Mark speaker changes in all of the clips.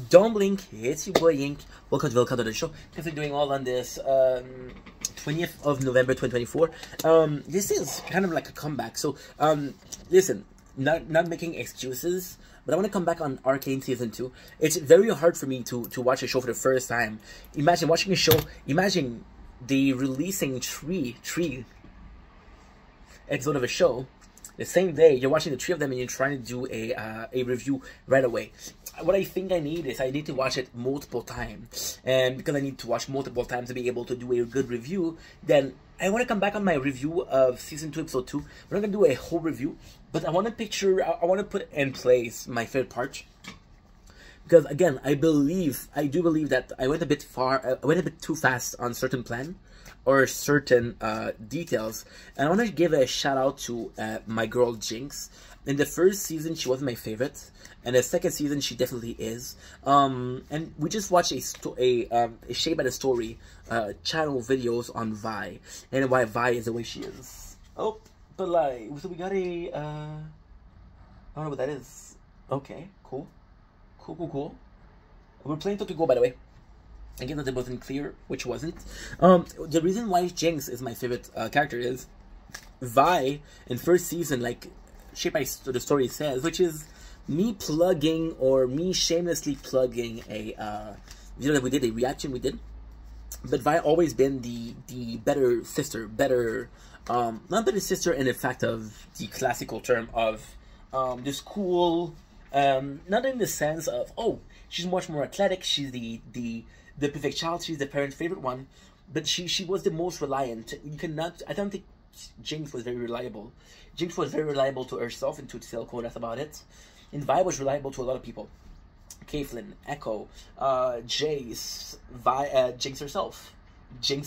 Speaker 1: Don't blink, it's your boy Yink. Welcome to the show. Because we're doing all on this 20th of November 2024. This is kind of like a comeback. So, listen, not making excuses, but I want to come back on Arcane Season 2. It's very hard for me to watch a show for the first time. Imagine watching a show, imagine the releasing three episode of a show. The same day, you're watching the three of them and you're trying to do a review right away. What I think I need is I need to watch it multiple times. And because I need to watch multiple times to be able to do a good review, then I want to come back on my review of Season 2, Episode 2. We're not going to do a whole review, but I want to put in place my favorite part. Because again, I do believe that I went a bit too fast on certain plan or certain details, and I want to give a shout out to my girl Jinx. In the first season, she wasn't my favorite, and the second season, she definitely is. And we just watched a Shape by the Story channel videos on Vi, and why Vi is the way she is. Oh, but like, so we got a I don't know what that is. Okay, cool. We're playing Tokyo Go, by the way. Again, that it wasn't clear, which wasn't. The reason why Jinx is my favorite character is Vi in first season, like Shape by the Story says, which is me plugging or me shamelessly plugging a video that we did, a reaction we did. But Vi always been the better sister, not better sister in the fact of the classical term of this cool. Not in the sense of, oh, she's much more athletic, she's the perfect child, she's the parent's favorite one, but she was the most reliant. You cannot, I don't think Jinx was very reliable. Jinx was very reliable to herself and to Silco, that's about it. And Vi was reliable to a lot of people. Caitlyn, Echo, Jace, Jinx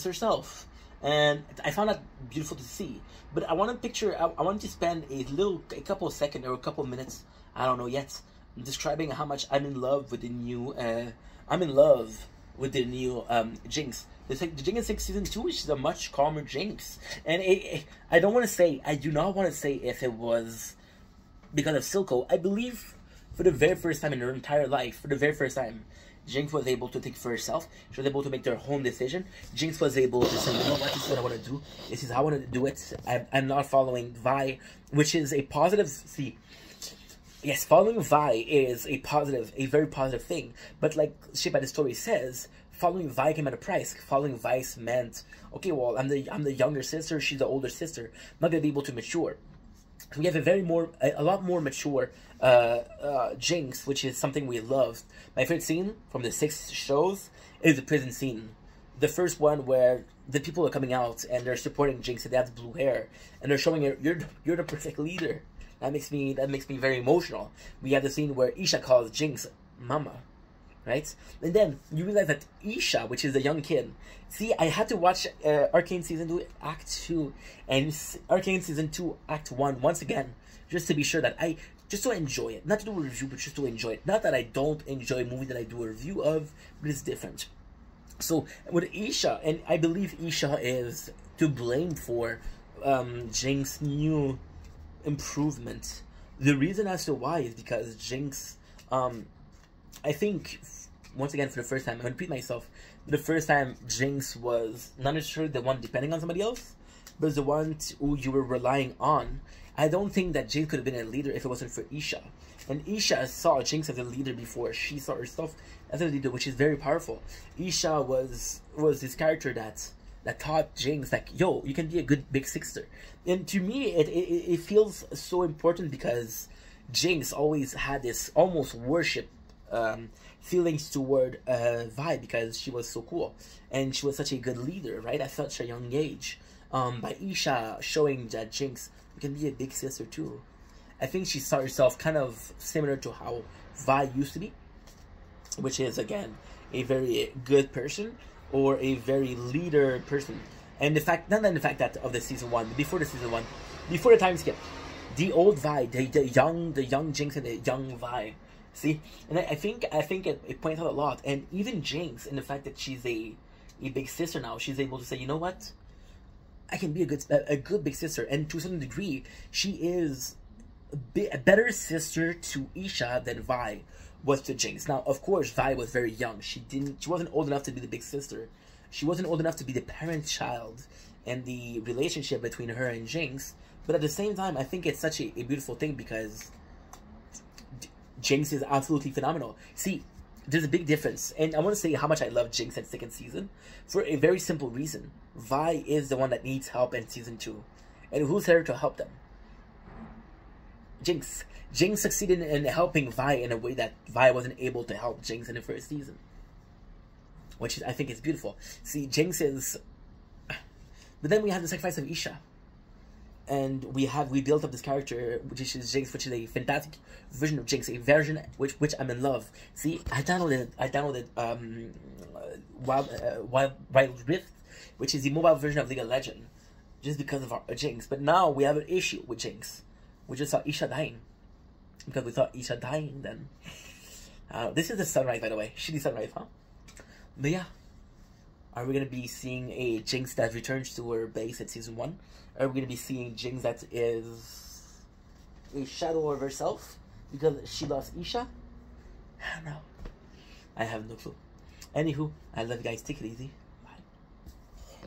Speaker 1: herself. And I found that beautiful to see. But I want to spend a couple of seconds or a couple of minutes, I don't know yet, describing how much I'm in love with the new Jinx. The Jinx in Season 2 is a much calmer Jinx. And I do not want to say if it was because of Silco. I believe for the very first time in her entire life, Jinx was able to think for herself. She was able to make their own decision. Jinx was able to say, you know what, this is what I want to do. This is how I want to do it. I'm not following Vi, which is a positive. See, yes, following Vi is a very positive thing. But like Shape by the Story says, following Vi came at a price. Following Vi meant, okay, well, I'm the younger sister, she's the older sister. I'm not gonna be able to mature. So we have a lot more mature Jinx, which is something we love. My favorite scene from the 6 shows is the prison scene. The first one where the people are coming out and they're supporting Jinx and they have blue hair and they're showing her, you're the perfect leader. That makes me very emotional. We have the scene where Isha calls Jinx Mama, right? And then you realize that Isha, which is the young kid. See, I had to watch Arcane Season 2 Act 2 and Arcane Season 2 Act 1 once again, just to be sure that just to enjoy it. Not to do a review, but just to enjoy it. Not that I don't enjoy a movie that I do a review of, but it's different. So, with Isha, and I believe Isha is to blame for Jinx's new improvement. The reason as to why is because Jinx, I think, once again, for the first time, I repeat myself, the first time Jinx was not necessarily the one depending on somebody else, but the one who you were relying on. I don't think that Jinx could have been a leader if it wasn't for Isha. And Isha saw Jinx as a leader before she saw herself as a leader, which is very powerful. Isha was this character that taught Jinx, like, yo, you can be a good big sister. And to me, it feels so important because Jinx always had this almost worship feelings toward Vi because she was so cool. And she was such a good leader, right, at such a young age. By Isha showing that Jinx can be a big sister too. I think she saw herself kind of similar to how Vi used to be, which is, again, a very good person or a very leader person. And the fact, not the fact that of the Season 1, but before the Season 1, before the time skip, the old Vi, the young Jinx and the young Vi. See? And I think it points out a lot. And even Jinx, in the fact that she's a big sister now, she's able to say, you know what? I can be a good big sister. And to a certain degree, she is a better sister to Isha than Vi. was to Jinx. Now, of course, Vi was very young. She wasn't old enough to be the big sister. She wasn't old enough to be the parent-child and the relationship between her and Jinx. But at the same time, I think it's such a beautiful thing because Jinx is absolutely phenomenal. See, there's a big difference. And I want to say how much I love Jinx in second season for a very simple reason. Vi is the one that needs help in season 2. And who's there to help them? Jinx. Jinx succeeded in helping Vi in a way that Vi wasn't able to help Jinx in the first season. Which is, I think is beautiful. See, Jinx is... But then we have the sacrifice of Isha. And we built up this character, which is Jinx, which is a fantastic version of Jinx, a version which I'm in love. See, I downloaded Wild Rift, which is the mobile version of League of Legends, just because of our Jinx. But now we have an issue with Jinx. We just saw Isha dying. Because we thought Isha dying then. This is the sunrise, by the way. Shitty sunrise, huh? But yeah. Are we going to be seeing a Jinx that returns to her base at season 1? Are we going to be seeing Jinx that is a shadow of herself because she lost Isha? I don't know. I have no clue. Anywho, I love you guys. Take it easy.